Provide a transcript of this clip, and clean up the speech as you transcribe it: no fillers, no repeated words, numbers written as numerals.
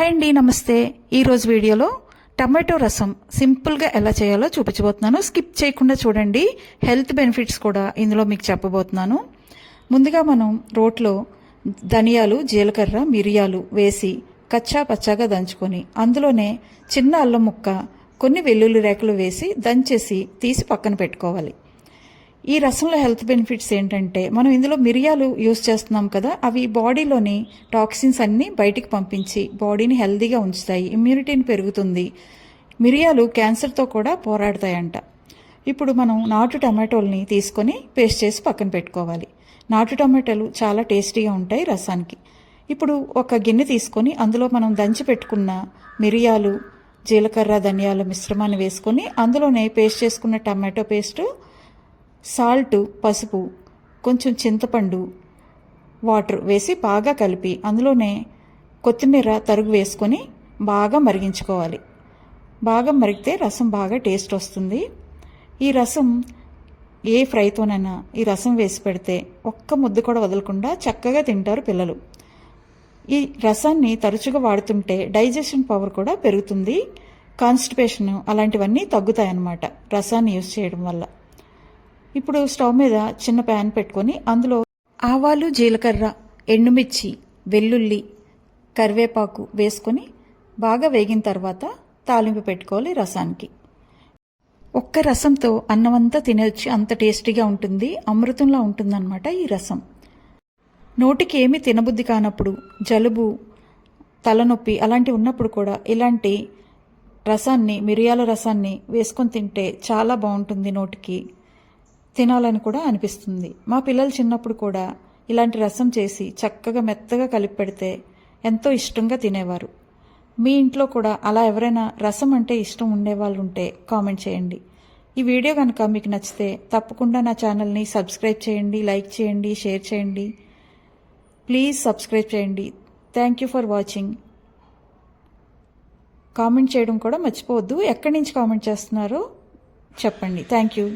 Hi అండి, నమస్తే. ఈరోజు వీడియోలో టమాటో రసం సింపుల్గా ఎలా చేయాలో చూపించబోతున్నాను. స్కిప్ చేయకుండా చూడండి. హెల్త్ బెనిఫిట్స్ కూడా ఇందులో మీకు చెప్పబోతున్నాను. ముందుగా మనం రోట్లో ధనియాలు, జీలకర్ర, మిరియాలు వేసి కచ్చా పచ్చాగా దంచుకొని అందులోనే చిన్న అల్లం ముక్క, కొన్ని వెల్లుల్లి రేకలు వేసి దంచేసి తీసి పక్కన పెట్టుకోవాలి. ఈ రసంలో హెల్త్ బెనిఫిట్స్ ఏంటంటే, మనం ఇందులో మిరియాలు యూజ్ చేస్తున్నాం కదా, అవి బాడీలోని టాక్సిన్స్ అన్నీ బయటికి పంపించి బాడీని హెల్తీగా ఉంచుతాయి, ఇమ్యూనిటీని పెరుగుతుంది. మిరియాలు క్యాన్సర్తో కూడా పోరాడతాయంట. ఇప్పుడు మనం నాటు టమాటోల్ని తీసుకొని పేస్ట్ చేసి పక్కన పెట్టుకోవాలి. నాటు టమాటాలు చాలా టేస్టీగా ఉంటాయి రసానికి. ఇప్పుడు ఒక గిన్నె తీసుకొని అందులో మనం దంచి పెట్టుకున్న మిరియాలు, జీలకర్ర, ధనియాల మిశ్రమాన్ని వేసుకొని అందులోనే పేస్ట్ చేసుకున్న టమాటో పేస్టు, సాల్ట్, పసుపు, కొంచెం చింతపండు, వాటర్ వేసి బాగా కలిపి అందులోనే కొత్తిమీర తరుగు వేసుకొని బాగా మరిగించుకోవాలి. బాగా మరిగితే రసం బాగా టేస్ట్ వస్తుంది. ఈ రసం ఏ ఫ్రైతోనైనా ఈ రసం వేసి పెడితే ఒక్క ముద్ద కూడా వదలకుండా చక్కగా తింటారు పిల్లలు. ఈ రసాన్ని తరచుగా వాడుతుంటే డైజెషన్ పవర్ కూడా పెరుగుతుంది. కాన్స్టిపేషన్ అలాంటివన్నీ తగ్గుతాయన్నమాట రసాన్ని యూజ్ చేయడం వల్ల. ఇప్పుడు స్టవ్ మీద చిన్న ప్యాన్ పెట్టుకొని అందులో ఆవాలు, జీలకర్ర, ఎండుమిర్చి, వెల్లుల్లి, కరివేపాకు వేసుకొని బాగా వేగిన తర్వాత తాలింపు పెట్టుకోవాలి రసానికి. ఒక్క రసంతో అన్నమంతా తినవచ్చు, అంత టేస్టీగా ఉంటుంది, అమృతంలా ఉంటుందన్నమాట ఈ రసం. నోటికి ఏమీ తినబుద్ధి కానప్పుడు, జలుబు, తలనొప్పి అలాంటివి ఉన్నప్పుడు కూడా ఇలాంటి రసాన్ని, మిరియాల రసాన్ని వేసుకొని తింటే చాలా బాగుంటుంది. నోటికి తినాలని కూడా అనిపిస్తుంది. మా పిల్లలు చిన్నప్పుడు కూడా ఇలాంటి రసం చేసి చక్కగా మెత్తగా కలిపి పెడితే ఎంతో ఇష్టంగా తినేవారు. మీ ఇంట్లో కూడా అలా ఎవరైనా రసం అంటే ఇష్టం ఉండేవాళ్ళు ఉంటే కామెంట్ చేయండి. ఈ వీడియో కనుక మీకు నచ్చితే తప్పకుండా నా ఛానల్ని సబ్స్క్రైబ్ చేయండి, లైక్ చేయండి, షేర్ చేయండి. ప్లీజ్ సబ్స్క్రైబ్ చేయండి. Thank you for watching. Comment చేయడం కూడా మర్చిపోవద్దు. ఎక్కడి నుంచి కామెంట్ చేస్తున్నారో చెప్పండి. Thank you.